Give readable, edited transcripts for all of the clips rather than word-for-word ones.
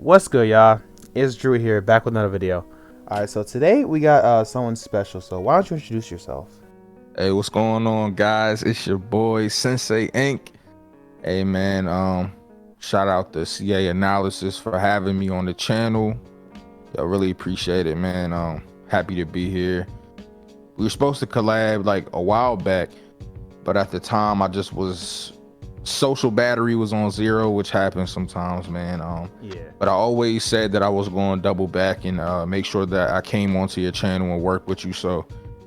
What's good, y'all? It's Drew here, back with another video. Alright, so today we got someone special, so why don't you introduce yourself? Hey, what's going on, guys? It's your boy Synsei Inc. Hey man, shout out to CA Analysis for having me on the channel. I really appreciate it, man. Happy to be here. We were supposed to collab like a while back, but at the time I just was social battery was on zero, which happens sometimes, man. But I always said that I was going to double back and make sure that I came onto your channel and work with you. So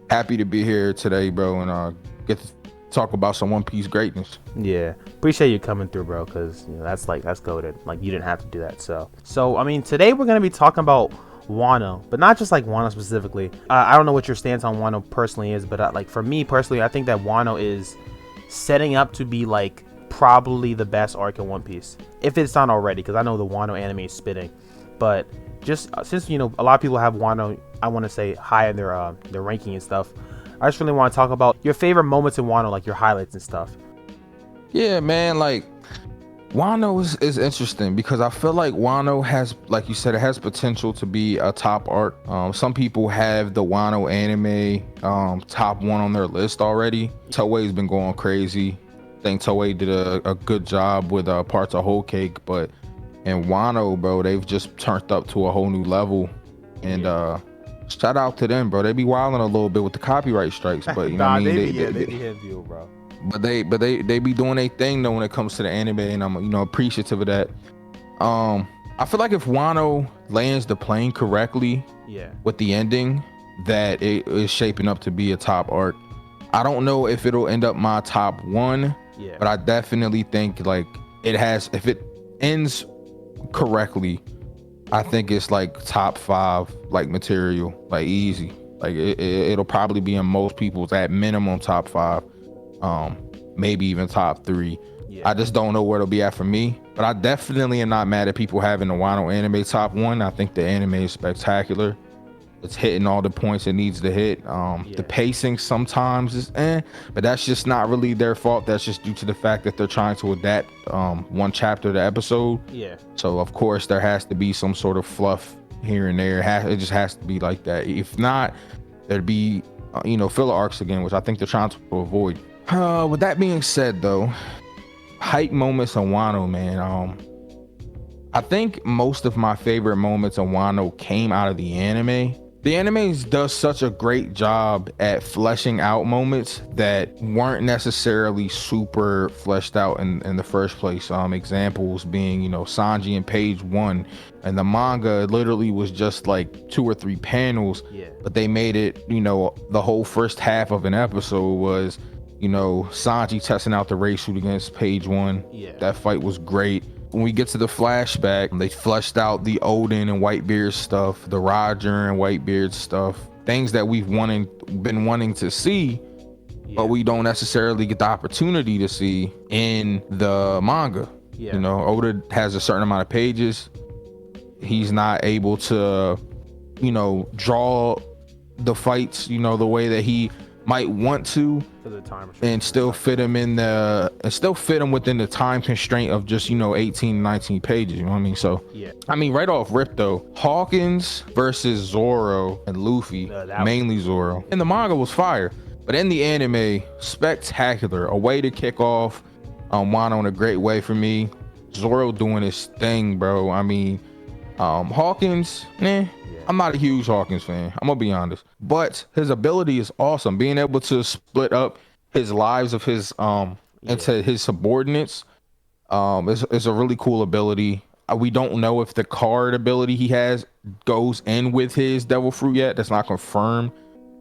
happy to be here today, bro, and get to talk about some One Piece greatness. Yeah, appreciate you coming through, bro, because that's goated. Like, you didn't have to do that. So I mean, today we're gonna be talking about Wano, but not just like Wano specifically. I don't know what your stance on Wano personally is, but like for me personally, I think that Wano is setting up to be like probably the best arc in One Piece, if it's not already, because I know the Wano anime is spitting. But just since a lot of people have Wano, I want to say high in their ranking and stuff, I just really want to talk about your favorite moments in Wano, like your highlights and stuff. Yeah, man, like Wano is interesting because I feel like Wano has, like you said, it has potential to be a top arc. Some people have the Wano anime top one on their list already. Toei's been going crazy. I think Toei did a good job with parts of Whole Cake, but in Wano, bro, they've just turned up to a whole new level. And shout out to them, bro. They be wilding a little bit with the copyright strikes, but you know what I mean? They be heavy, bro. But they be doing their thing though when it comes to the anime, and I'm appreciative of that. I feel like if Wano lands the plane correctly, with the ending, that it is shaping up to be a top arc. I don't know if it'll end up my top one, but I definitely think like it has, if it ends correctly, I think it's like top 5 like material, like easy. Like it'll probably be in most people's at minimum top 5, maybe even top 3. I just don't know where it'll be at for me, but I definitely am not mad at people having the Wano anime top 1. I think the anime is spectacular. It's hitting all the points it needs to hit. The pacing sometimes is but that's just not really their fault. That's just due to the fact that they're trying to adapt one chapter to episode. So of course there has to be some sort of fluff here and there. It just has to be like that. If not, there'd be filler arcs again, which I think they're trying to avoid. With that being said though, hype moments on Wano, man. I think most of my favorite moments on Wano came out of the anime. The anime does such a great job at fleshing out moments that weren't necessarily super fleshed out in the first place. Examples being, Sanji in page 1, and the manga literally was just like 2 or 3 panels, but they made it, the whole first half of an episode was, Sanji testing out the race suit against page 1. That fight was great. When we get to the flashback, they fleshed out the Odin and Whitebeard stuff, the Roger and Whitebeard stuff, things that we've been wanting to see, but we don't necessarily get the opportunity to see in the manga. Oda has a certain amount of pages. He's not able to, draw the fights, the way that he might want to, and still fit him within the time constraint of just 18, 19 pages. You know what I mean? So I mean, right off rip though, Hawkins versus Zoro and Luffy, mainly Zoro, and the manga was fire, but in the anime, spectacular. A way to kick off Wano in a great way for me. Zoro doing his thing, bro. I mean, Hawkins, I'm not a huge Hawkins fan, I'm gonna be honest, but his ability is awesome. Being able to split up his lives of his into his subordinates is a really cool ability. We don't know if the card ability he has goes in with his devil fruit yet. That's not confirmed,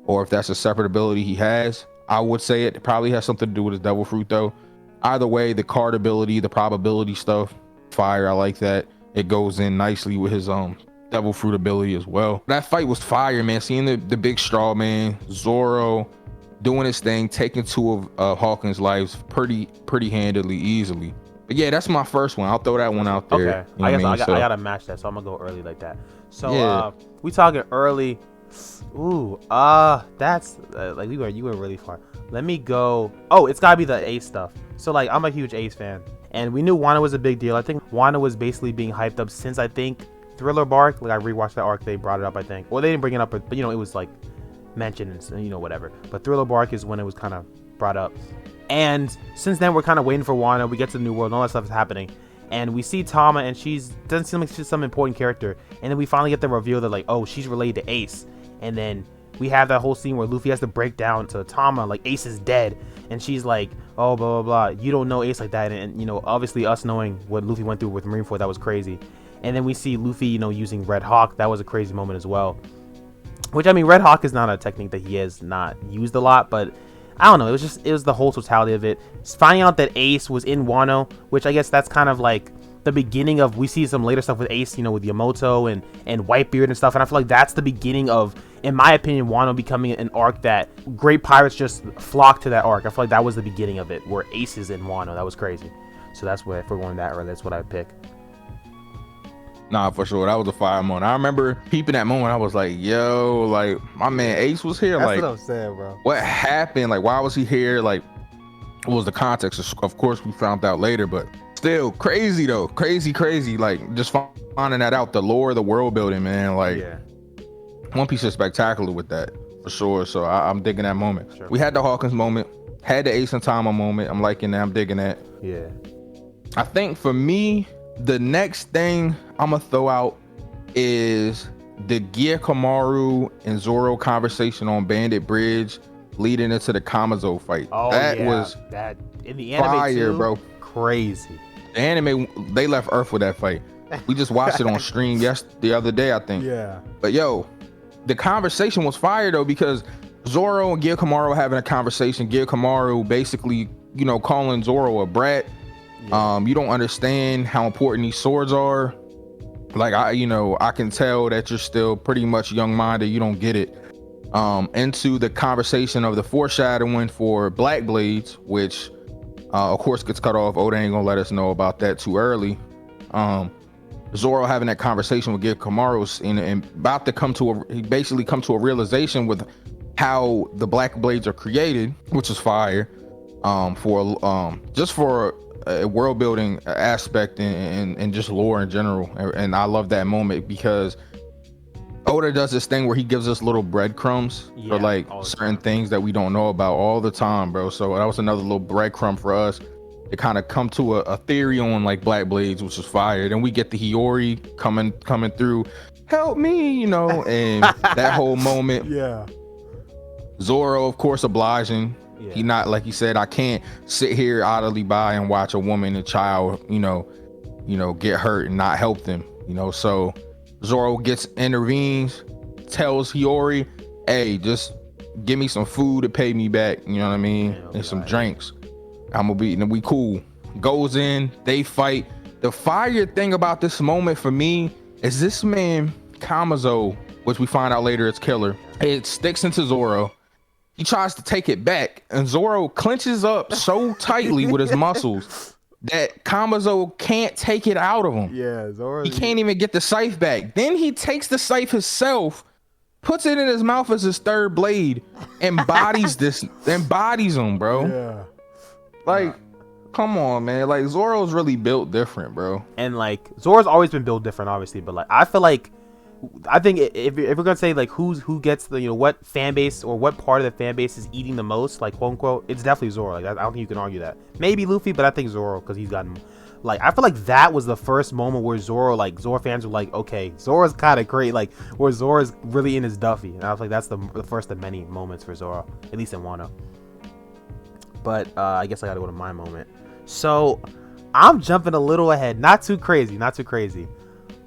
or if that's a separate ability he has. I would say it probably has something to do with his devil fruit though. Either way, the card ability, the probability stuff, fire. I like that. It goes in nicely with his devil fruit ability as well. That fight was fire, man. Seeing the big straw man Zoro doing his thing, taking 2 of Hawkins' lives pretty handedly, easily. But yeah, that's my first one. I'll throw that one out there. Okay, I gotta match that, so I'm gonna go early like that. So we talking early. Ooh, that's you went really far. Let me go. Oh, it's gotta be the Ace stuff. So like, I'm a huge Ace fan. And we knew Wano was a big deal. I think Wano was basically being hyped up since, I think, Thriller Bark. Like, I rewatched that arc, they brought it up, I think. Well, they didn't bring it up, but you know, it was like mentioned and, you know, whatever. But Thriller Bark is when it was kind of brought up. And since then, we're kind of waiting for Wano. We get to the New World, and all that stuff is happening. And we see Tama, and doesn't seem like she's some important character. And then we finally get the reveal that, like, oh, she's related to Ace. And then we have that whole scene where Luffy has to break down to Tama, like, Ace is dead. And she's like, oh, blah, blah, blah. You don't know Ace like that. And you know, obviously us knowing what Luffy went through with Marineford, that was crazy. And then we see Luffy, you know, using Red Hawk. That was a crazy moment as well. Which, I mean, Red Hawk is not a technique that he has not used a lot, but I don't know. It was the whole totality of it. Finding out that Ace was in Wano, which I guess that's kind of like the beginning of, we see some later stuff with Ace, you know, with Yamato and Whitebeard and stuff. And I feel like that's the beginning of, in my opinion, Wano becoming an arc that great pirates just flock to that arc. I feel like that was the beginning of it, where Ace is in Wano. That was crazy. So that's what, if we're going that early, that's what I pick. Nah, for sure. That was a fire moment. I remember peeping that moment. I was like, yo, like, my man Ace was here. That's like, what I'm saying, bro. What happened? Like, why was he here? Like, what was the context? Of course, we found out later, but still crazy, though. Crazy. Like, just finding that out. The lore, the world building, man. Like, Yeah. One Piece is spectacular with that, for sure. So I'm digging that moment. Sure. We had the Hawkins moment, had the Ace and Tama moment. I'm liking that. I'm digging that. Yeah. I think for me, the next thing I'm gonna throw out is the Gyukimaru and Zoro conversation on Bandit Bridge leading into the Kamazo fight. Oh, that yeah. was that in the anime fire, too, bro. Crazy. The anime, they left Earth with that fight. We just watched it on stream the other day, I think. Yeah. But yo, the conversation was fire though, because Zoro and Gyukimaru having a conversation. Gyukimaru basically, you know, calling Zoro a brat. Yeah. You don't understand how important these swords are. Like, I can tell that you're still pretty much young-minded. You don't get it. Into the conversation of the foreshadowing for Black Blades, which of course gets cut off. Oda ain't gonna let us know about that too early. Zoro having that conversation with Gyukimaru and about to basically come to a realization with how the Black Blades are created, which is fire. Just for a world building aspect and just lore in general. And I love that moment because Oda does this thing where he gives us little breadcrumbs for like certain things that we don't know about all the time, bro. So that was another little breadcrumb for us to kind of come to a theory on like Black Blades, which is fire. Then we get the Hiyori coming through, help me, you know, and that whole moment. Yeah. Zoro, of course, obliging. Yeah. He not, like he said, I can't sit here idly by and watch a woman and child, you know, get hurt and not help them, you know. So Zoro intervenes, tells Hiyori, hey, just give me some food to pay me back, you know what I mean, and some drinks. We cool. Goes in, they fight. The fire thing about this moment for me is this man Kamazo, which we find out later is killer. It sticks into Zoro. He tries to take it back, and Zoro clenches up so tightly with his muscles that Kamazo can't take it out of him. Yeah, Zoro. He can't even get the scythe back. Then he takes the scythe himself, puts it in his mouth as his third blade, embodies him, bro. Yeah. Like, come on, man. Like, Zoro's really built different, bro. And like, Zoro's always been built different, obviously, but like, I think if we're gonna say like who gets the, you know, what fan base or what part of the fan base is eating the most, like, quote unquote, it's definitely Zoro. Like, I don't think you can argue that. Maybe Luffy, but I think Zoro, because he's gotten, like, I feel like that was the first moment where Zoro fans were like, okay, Zoro's kind of great, like, where Zoro's really in his Duffy. And I was like, that's the first of many moments for Zoro, at least in Wano. But I guess I gotta go to my moment. So I'm jumping a little ahead, not too crazy.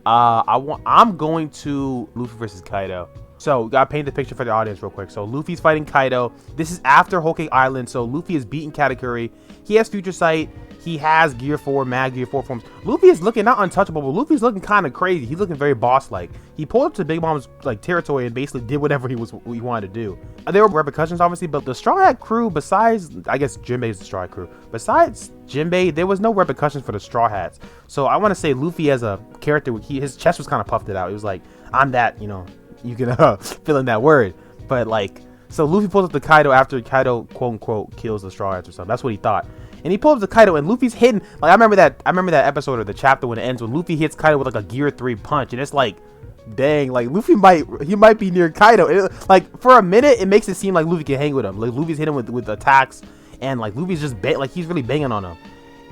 I'm going to Luffy versus Kaido. So gotta paint the picture for the audience real quick. So Luffy's fighting Kaido. This is after Whole Cake Island. So Luffy has beaten Katakuri. He has Future Sight. He has Gear 4, Mad Gear 4 forms. Luffy is looking not untouchable, but Luffy's looking kind of crazy. He's looking very boss-like. He pulled up to Big Mom's like territory and basically did whatever he wanted to do. There were repercussions, obviously, but the Straw Hat crew, besides, I guess Jinbei's the Straw Hat crew, besides Jinbei, there was no repercussions for the Straw Hats. So I want to say Luffy as a character, his chest was kind of puffed out. It was like, I'm that, you know, you can fill in that word. But like, so Luffy pulls up to Kaido after Kaido, quote unquote, kills the Straw Hats or something. That's what he thought. and he pulls up to Kaido, and Luffy's hitting. Like I remember that episode or the chapter when it ends when Luffy hits Kaido with like a Gear 3 punch, and it's like, dang, like Luffy might be near Kaido. Like for a minute, it makes it seem like Luffy can hang with him. Like Luffy's hitting with attacks, and like Luffy's just like he's really banging on him.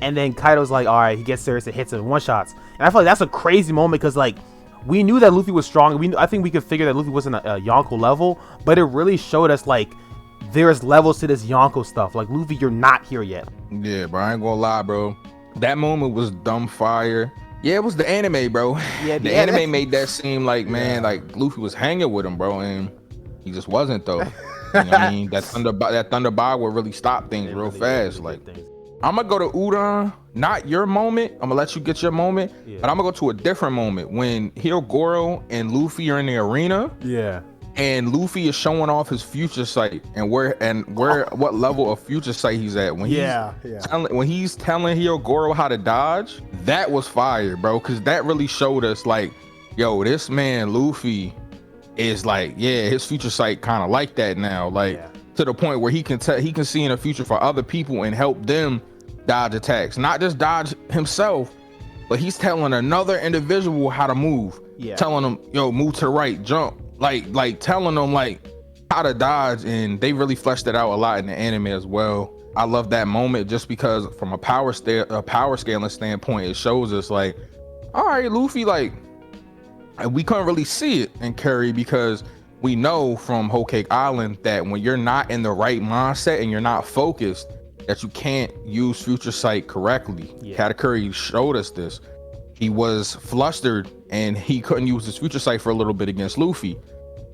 And then Kaido's like, all right, he gets serious and hits him in one shots. And I feel like that's a crazy moment because like we knew that Luffy was strong. I think we could figure that Luffy wasn't a Yonko level, but it really showed us like there's levels to this Yonko stuff. Like Luffy, you're not here yet. Yeah, bro, I ain't gonna lie, bro. That moment was dumb fire. Yeah, it was the anime, bro. Yeah, the anime made that seem like, man, like Luffy was hanging with him, bro, and he just wasn't though. You know what I mean? That thunder bar would really stop things real fast. Like, I'm gonna go to Udon, not your moment. I'm gonna let you get your moment, but I'm gonna go to a different moment when Hyogoro and Luffy are in the arena. Yeah. And Luffy is showing off his future sight and what level of future sight he's at when he's telling Hyogoro how to dodge. That was fire, bro, because that really showed us like, yo, this man Luffy is like, yeah, his future sight kind of like that now, like to the point where he can see in the future for other people and help them dodge attacks, not just dodge himself, but he's telling another individual how to move, telling them, yo, move to the right, jump. Like telling them like how to dodge, and they really fleshed it out a lot in the anime as well. I love that moment just because from a power scaling standpoint, it shows us like, all right, Luffy, like we couldn't really see it in Curry because we know from Whole Cake Island that when you're not in the right mindset and you're not focused, that you can't use future sight correctly. Katakuri showed us this. He was flustered and he couldn't use his future sight for a little bit against Luffy.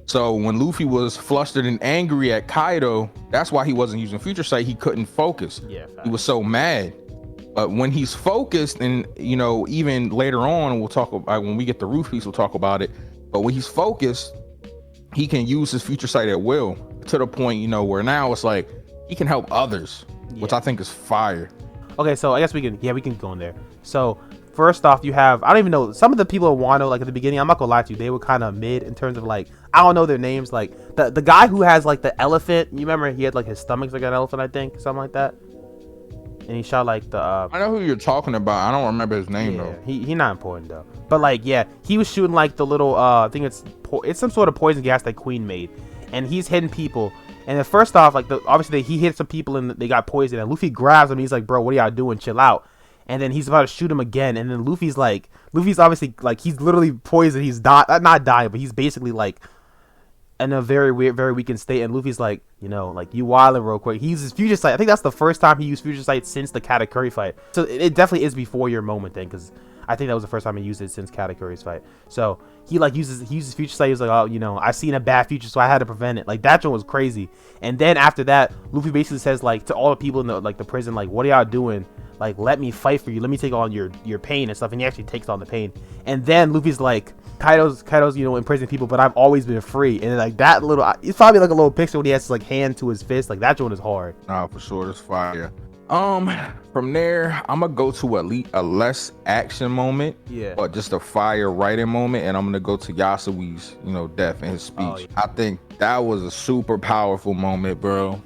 So when Luffy was flustered and angry at Kaido, that's why he wasn't using future sight. He couldn't focus. He was so mad. But when he's focused, and you know, even later on, we'll talk about when we get the roof piece, we'll talk about it. But when he's focused, he can use his future sight at will to the point, you know, where now it's like he can help others, which I think is fire. Okay, so I guess we can go in there. So first off, you have, I don't even know, some of the people in Wano, like at the beginning, I'm not gonna lie to you, they were kind of mid in terms of like, I don't know their names. Like the guy who has like the elephant, you remember he had like his stomach's like an elephant, I think, something like that. And he shot like the I know who you're talking about. I don't remember his name though. He not important though. But like, yeah, he was shooting like the little I think it's some sort of poison gas that Queen made, and he's hitting people. And then first off, like obviously he hit some people and they got poisoned, and Luffy grabs him. He's like, bro, what are y'all doing? Chill out. And then he's about to shoot him again, and then Luffy's obviously like, he's literally poisoned. He's not dying, but he's basically like in a very weakened state. And Luffy's like, you know, like, you wilding real quick. He uses future sight. I think that's the first time he used future sight since the Katakuri fight. So it definitely is before your moment then, because I think that was the first time he used it since Katakuri's fight. So he uses future sight. He was like, oh, you know, I seen a bad future, so I had to prevent it. Like, that one was crazy. And then after that, Luffy basically says like to all the people in the prison, like, what are y'all doing? Like, let me fight for you. Let me take on your pain and stuff. And he actually takes on the pain. And then Luffy's like, Kaido's, you know, imprisoning people, but I've always been free. And like that little, it's probably like a little picture when he has his like hand to his fist. Like, that joint is hard. Nah, for sure, it's fire. From there, I'm gonna go to a less action moment, but just a fire writing moment, and I'm gonna go to Yasuie's, you know, death and his speech. I think that was a super powerful moment, bro.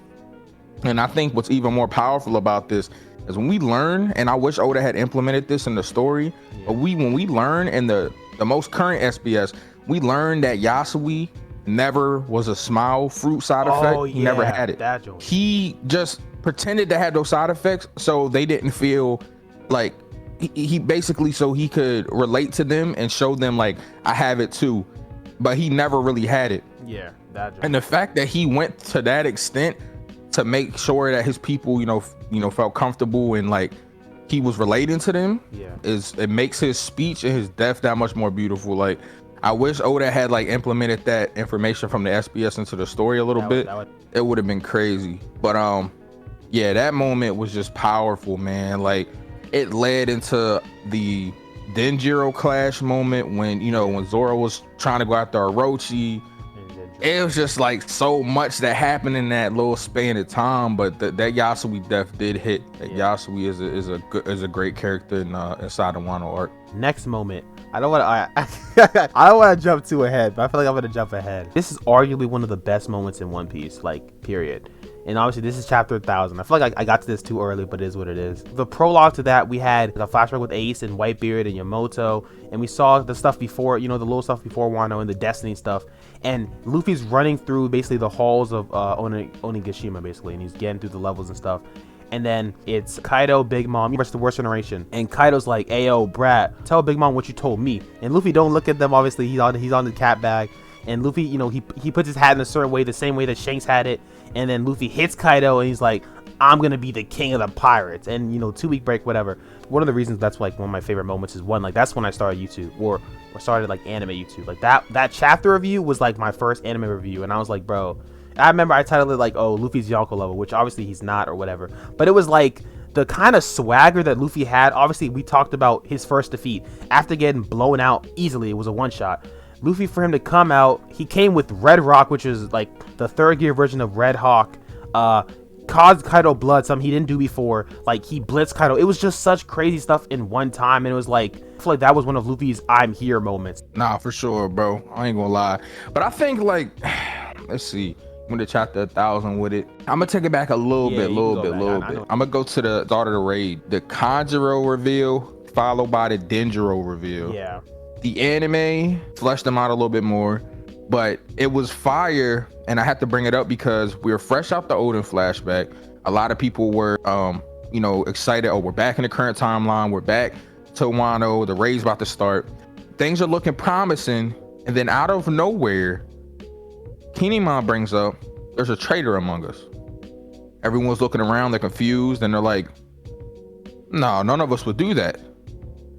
And I think what's even more powerful about this is when we learn, and I wish Oda had implemented this in the story, but when we learn in the most current SBS, we learned that Yasui never was a smile fruit side effect. He never had it. He just pretended to have those side effects so they didn't feel like he basically, so he could relate to them and show them like, I have it too, but he never really had it. And the fact that he went to that extent to make sure that his people, you know, felt comfortable and like he was relating to them, it makes his speech and his death that much more beautiful. Like, I wish Oda had like implemented that information from the SBS into the story a little bit. It would have been crazy. But yeah, that moment was just powerful, man. Like, it led into the Denjuro clash moment when, you know, when Zoro was trying to go after Orochi. It was just like so much that happened in that little span of time, but that Yasui death did hit. Yasui is a great character inside the Wano arc. Next moment, I don't want to jump too ahead, but I feel like I'm gonna jump ahead. This is arguably one of the best moments in One Piece, like, period. And obviously this is chapter 1000. I feel like I got to this too early, but it is what it is. The prologue to that, we had a flashback with Ace and Whitebeard and Yamato, and we saw the stuff before, you know, the little stuff before Wano and the Destiny stuff. And Luffy's running through basically the halls of Onigashima, basically, and he's getting through the levels and stuff. And then it's Kaido, Big Mom versus the worst generation. And Kaido's like, "Ayo, brat, tell Big Mom what you told me." And Luffy don't look at them. Obviously, he's on the cat bag. And Luffy, you know, he puts his hat in a certain way, the same way that Shanks had it. And then Luffy hits Kaido, and he's like, "I'm gonna be the king of the pirates." And you know, 2-week break, whatever. One of the reasons that's like one of my favorite moments is one, like that's when I started YouTube or started like anime YouTube. Like that chapter review was like my first anime review, and I was like, bro. I remember I titled it like, "Oh, Luffy's Yonko level," which obviously he's not or whatever. But it was like the kind of swagger that Luffy had. Obviously, we talked about his first defeat after getting blown out easily. It was a one-shot. Luffy, for him to come out, he came with Red Rock, which is like the 3rd gear version of Red Hawk. Caused Kaido blood, something he didn't do before. Like he blitzed Kaido. It was just such crazy stuff in one time, and it was like, I feel like that was one of Luffy's "I'm here" moments. Nah, for sure, bro. I ain't gonna lie, but I think like, let's see. When the chapter 1000 with it, I'm gonna take it back a little bit. I'm gonna go to the start of the raid, the Kanjuro reveal, followed by the Denjuro reveal. Yeah. The anime fleshed them out a little bit more, but it was fire, and I had to bring it up because we were fresh out the Udon flashback. A lot of people were, you know, excited. Oh, we're back in the current timeline. We're back to Wano. The raid's about to start. Things are looking promising, and then out of nowhere, Kinemon brings up, "There's a traitor among us." Everyone's looking around, they're confused, and they're like, "No, none of us would do that."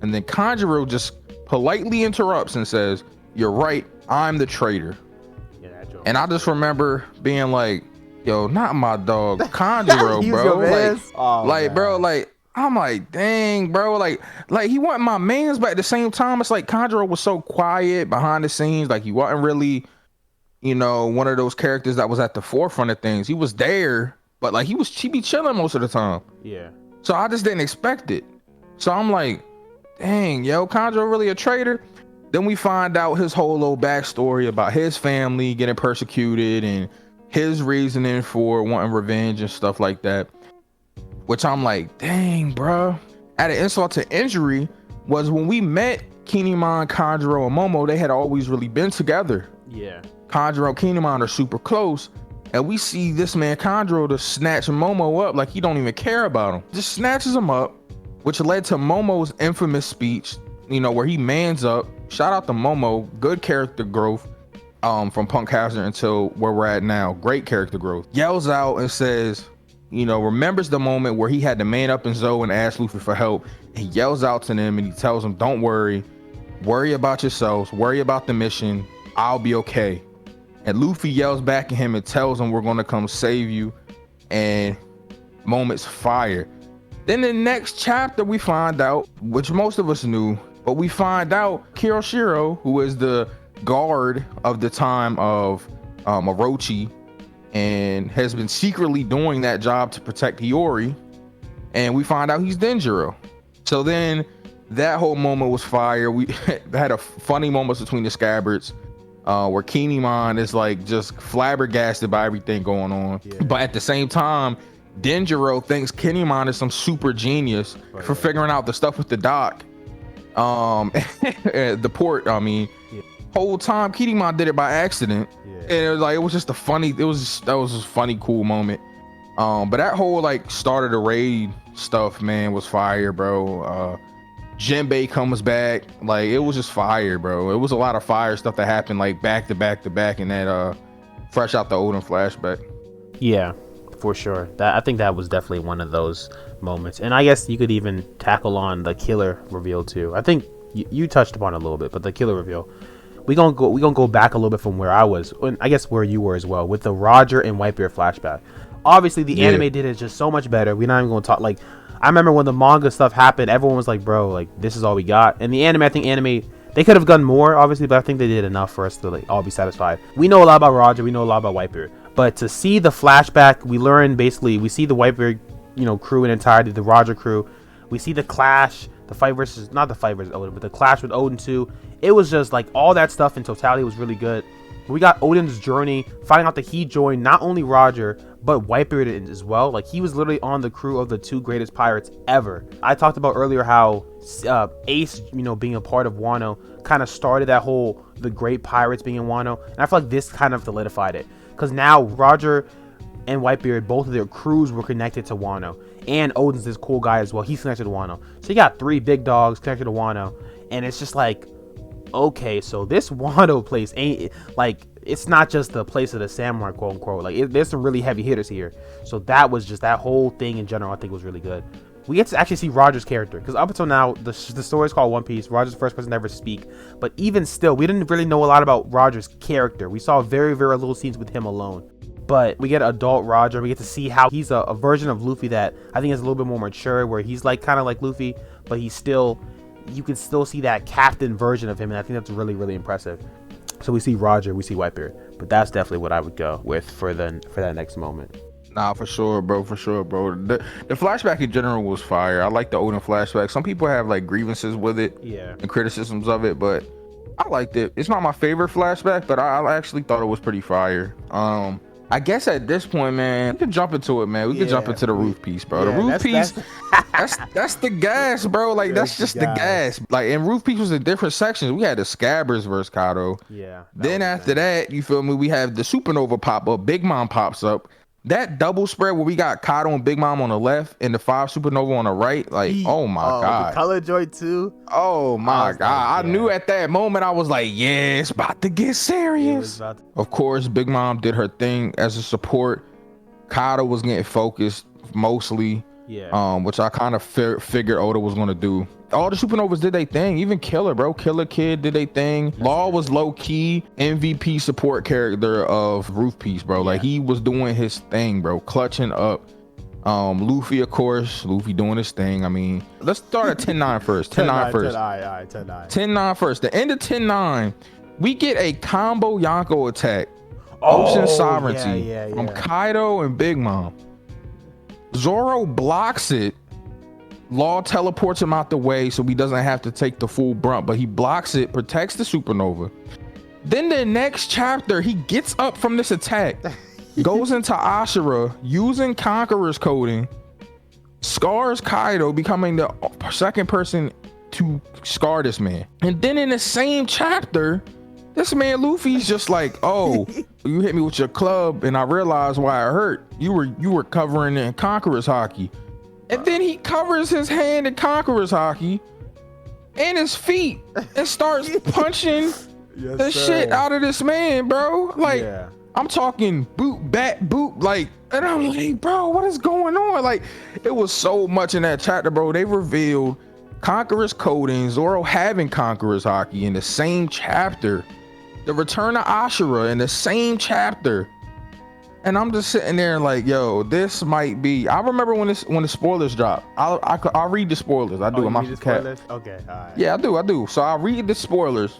And then Kanjuro just politely interrupts and says, "You're right, I'm the traitor." Yeah, and I just remember being like, "Yo, not my dog, Kanjuro, bro." Bro, like, I'm like, dang, bro, like he wasn't my mans, but at the same time, it's like Kanjuro was so quiet behind the scenes, like he wasn't really, you know, one of those characters that was at the forefront of things. He was there, but like he be chilling most of the time. Yeah. So I just didn't expect it. So I'm like, dang, yo, Kanjuro really a traitor? Then we find out his whole little backstory about his family getting persecuted and his reasoning for wanting revenge and stuff like that. Which I'm like, dang, bro. Added insult to injury was when we met Kinemon, Kanjuro, and Momo, they had always really been together. Yeah. Kanjuro and Kinemon are super close, and we see this man Kanjuro to snatch Momo up like he don't even care about him. Just snatches him up, which led to Momo's infamous speech, you know, where he mans up. Shout out to Momo, good character growth from Punk Hazard until where we're at now. Great character growth. Yells out and says, you know, remembers the moment where he had to man up in Zoe and ask Luffy for help. He yells out to them and he tells them, "Don't worry about yourselves, worry about the mission, I'll be okay." And Luffy yells back at him and tells him, "We're gonna come save you." And moment's fire. Then the next chapter we find out, which most of us knew, but we find out Kiroshiro, who is the guard of the time of Orochi, and has been secretly doing that job to protect Hiyori, and we find out he's Denjuro. So then that whole moment was fire. We had a funny moment between the scabbards, where Kinemon is like just flabbergasted by everything going on. Yeah. But at the same time, Denjuro thinks Kinemon is some super genius for figuring out the stuff with the dock, the port. I mean, whole time Kinemon did it by accident, and it was like it was just a funny. That was a funny, cool moment. But that whole like start of the raid stuff, man, was fire, bro. Jinbei comes back, like it was just fire, bro. It was a lot of fire stuff that happened like back to back to back in that fresh out the Udon flashback. Yeah, for sure. I think that was definitely one of those moments. And I guess you could even tackle on the killer reveal too. I think you touched upon it a little bit, but the killer reveal. We gonna go back a little bit from where I was, and I guess where you were as well, with the Roger and Whitebeard flashback. Obviously, the anime did it just so much better. We're not even gonna talk like. I remember when the manga stuff happened, everyone was like, bro, like, this is all we got. And the anime, I think they could have done more, obviously, but I think they did enough for us to like all be satisfied. We know a lot about Roger, we know a lot about Whitebeard. But to see the flashback, we see the Whitebeard, you know, crew in entirety, the Roger crew. We see the clash, not the fight versus Odin, but the clash with Odin too. It was just like all that stuff in totality was really good. We got Oden's journey, finding out that he joined not only Roger, but Whitebeard as well. Like, he was literally on the crew of the 2 greatest pirates ever. I talked about earlier how Ace, you know, being a part of Wano kind of started that whole the great pirates being in Wano, and I feel like this kind of solidified it, because now Roger and Whitebeard, both of their crews were connected to Wano, and Oden's this cool guy as well. He's connected to Wano, so you got 3 big dogs connected to Wano, and it's just like, okay, so this Wano place ain't like, it's not just the place of the samurai, quote unquote. Like, there's some really heavy hitters here. So that was just, that whole thing in general, I think was really good. We get to actually see Roger's character, because up until now, the story is called One Piece. Roger's the first person to ever speak, but even still, we didn't really know a lot about Roger's character. We saw very, very little scenes with him alone. But we get adult Roger. We get to see how he's a version of Luffy that I think is a little bit more mature, where he's like kind of like Luffy, but he's still, you can still see that captain version of him, and I think that's really, really impressive. So we see Roger, we see Whitebeard, but that's definitely what I would go with for that next moment. Nah, for sure, bro. For sure, bro. The flashback in general was fire. I like the Oden flashback. Some people have like grievances with it, yeah, and criticisms of it, but I liked it. It's not my favorite flashback, but I actually thought it was pretty fire. I guess at this point, man, we can jump into it, man. We can jump into the roof piece, bro. The roof piece, that's the gas, bro. Like, that's just the gas. Like, and roof piece was in different sections. We had the Scabbards versus Kaido. Yeah. Then after that, you feel me? We have the supernova pop up. Big Mom pops up. That double spread where we got Kaido and Big Mom on the left and the 5 supernova on the right. Like, oh my god. The color joint too. Oh my god. I knew at that moment, I was like, yeah, it's about to get serious. Of course, Big Mom did her thing as a support. Kaido was getting focused mostly. Yeah. Which I kind of figured Oda was gonna do. All the supernovas did their thing. Even Killer, bro. Killer Kid did their thing. Law was low key MVP support character of Roof Piece, bro. Like, he was doing his thing, bro. Clutching up. Luffy, of course. Luffy doing his thing. I mean, let's start at 10-9 first. 10-9 first. 10-9. 10-9 first. The end of 10-9, we get a combo Yonko attack. Ocean Sovereignty from Kaido and Big Mom. Zoro blocks it. Law teleports him out the way so he doesn't have to take the full brunt, but he blocks it, protects the supernova. Then the next chapter, he gets up from this attack, goes into Ashura using Conquerors coding, scars Kaido, becoming the second person to scar this man. And then in the same chapter, this man Luffy's just like, oh, you hit me with your club and I realized why I hurt. You were covering in Conquerors Haki. And then he covers his hand in Conquerors Haki and his feet and starts punching shit out of this man, bro. Like, I'm talking boot, bat, boot, like, and I'm like, bro, what is going on? Like, it was so much in that chapter, bro. They revealed Conquerors coding, Zoro having Conquerors Haki in the same chapter, the return of Ashura in the same chapter. And I'm just sitting there like, yo, this might be. I remember when the spoilers drop. I'll read the spoilers. I do. I'm not spoilers. Okay, all right. Yeah, I do. So I read the spoilers,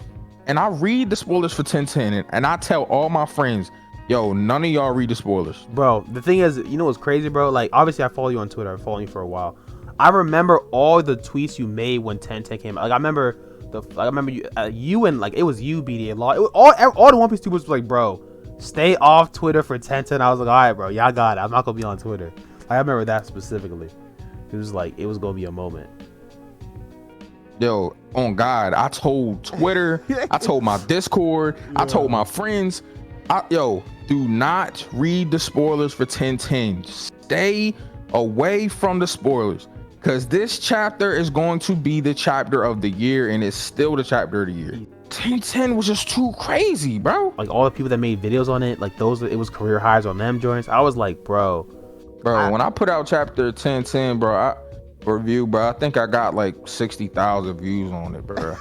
and I read the spoilers for 10-10, and I tell all my friends, yo, none of y'all read the spoilers. Bro, the thing is, you know what's crazy, bro? Like, obviously, I follow you on Twitter. I've followed you for a while. I remember all the tweets you made when 10-10 came out. Like, I remember you and like it was you, BD, and Law. All the One Piece tweets was like, bro, stay off Twitter for 10-10. I was like, all right, bro, y'all got it. I'm not gonna be on Twitter. I remember that specifically. It was like, it was gonna be a moment. Yo, on God, I told Twitter, I told my Discord, I told my friends, yo, do not read the spoilers for 10-10. Stay away from the spoilers, because this chapter is going to be the chapter of the year, and it's still the chapter of the year. 10-10 was just too crazy, bro. Like, all the people that made videos on it, like those, it was career highs on them joints. I was like, bro, when I put out chapter 10-10, bro, I think I got like 60,000 views on it, bro.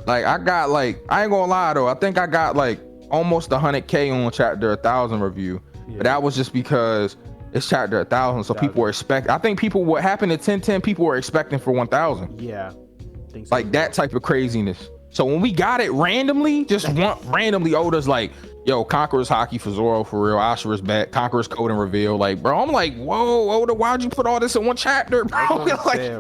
like I got like, I ain't gonna lie though, I think I got like almost 100K on chapter 1000 review. But that was just because it's chapter 1000, so people were expecting. I think what happened at 10-10, people were expecting for 1000. Yeah, think so, like that type of craziness. So when we got it randomly, randomly, Oda's like, yo, Conquerors Haki for Zoro for real, Ashura's back, Conquerors code and reveal. Like, bro, I'm like, whoa, Oda, why'd you put all this in one chapter, bro?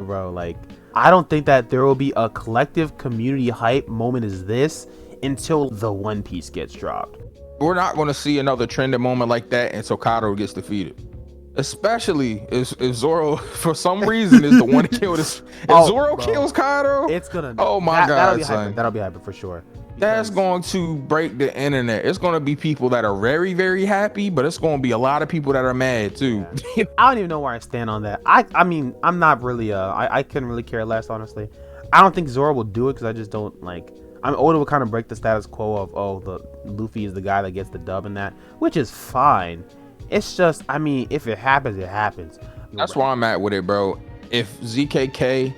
Bro, like, I don't think that there will be a collective community hype moment as this until the One Piece gets dropped. We're not going to see another trending moment like that until Kaido gets defeated. Especially if Zoro, for some reason, is the one to kill this. If Zoro kills Kaido, it's gonna. Oh my God, that'll be hyper for sure. That's going to break the internet. It's going to be people that are very, very happy, but it's going to be a lot of people that are mad too. Yeah. I don't even know where I stand on that. I mean, I'm not really. I couldn't really care less, honestly. I don't think Zoro will do it because I just don't like. I'm Oda would kind of break the status quo of the Luffy is the guy that gets the dub in that, which is fine. It's just, I mean, if it happens, it happens. That's where I'm at with it, bro. If ZKK,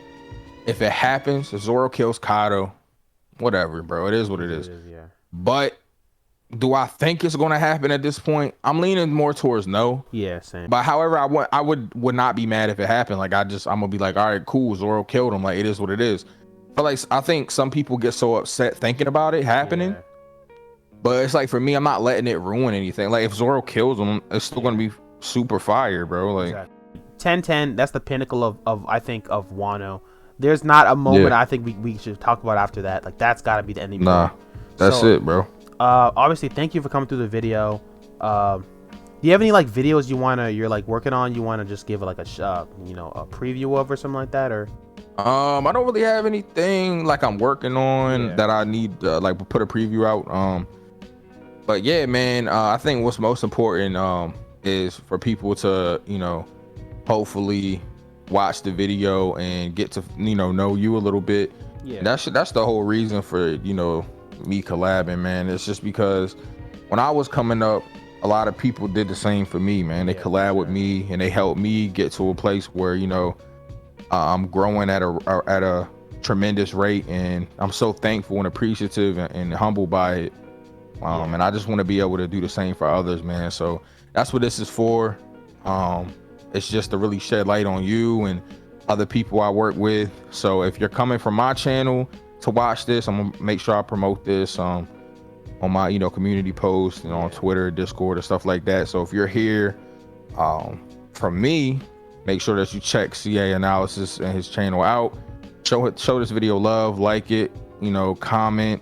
if it happens, if Zoro kills Kaido, whatever, bro. It is what it is. Yeah. But do I think it's going to happen at this point? I'm leaning more towards no. Yeah, same. But however, I would not be mad if it happened. Like I'm gonna be like, all right, cool. Zoro killed him. Like it is what it is. But like I think some people get so upset thinking about it happening. Yeah. But it's like for me, I'm not letting it ruin anything. Like if Zoro kills him, it's still gonna be super fire, bro. Like exactly. 10-10, that's the pinnacle of I think of Wano. There's not a moment I think we should talk about after that. Like that's gotta be the ending. Nah, that's it, bro. Obviously, thank you for coming through the video. Do you have any like videos you're like working on? You wanna just give like a a preview of or something like that, or? I don't really have anything like I'm working on that I need like put a preview out. But yeah, man, I think what's most important is for people to hopefully watch the video and get to know you a little bit. Yeah, that's the whole reason for me collabing, man. It's just because when I was coming up, a lot of people did the same for me, man. They collab with me and they helped me get to a place where I'm growing at a tremendous rate, and I'm so thankful and appreciative and humbled by it. And I just want to be able to do the same for others, man. So that's what this is for. It's just to really shed light on you and other people I work with. So if you're coming from my channel to watch this, I'm gonna make sure I promote this on my community posts and on Twitter, Discord, and stuff like that. So if you're here from me, make sure that you check CA Analysis and his channel out. Show this video love, like it, comment.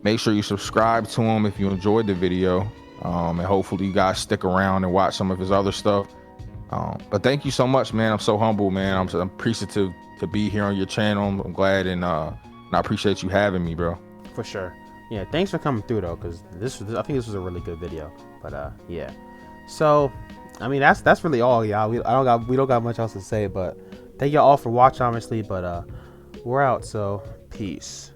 Make sure you subscribe to him if you enjoyed the video, and hopefully you guys stick around and watch some of his other stuff. But thank you so much, man. I'm so humble, man. I'm appreciative to be here on your channel. I'm glad, and I appreciate you having me, bro. For sure. Yeah, thanks for coming through though, because I think this was a really good video. But yeah. So I mean that's really all, y'all. We don't got much else to say, but thank y'all all for watching, obviously. But we're out, so peace.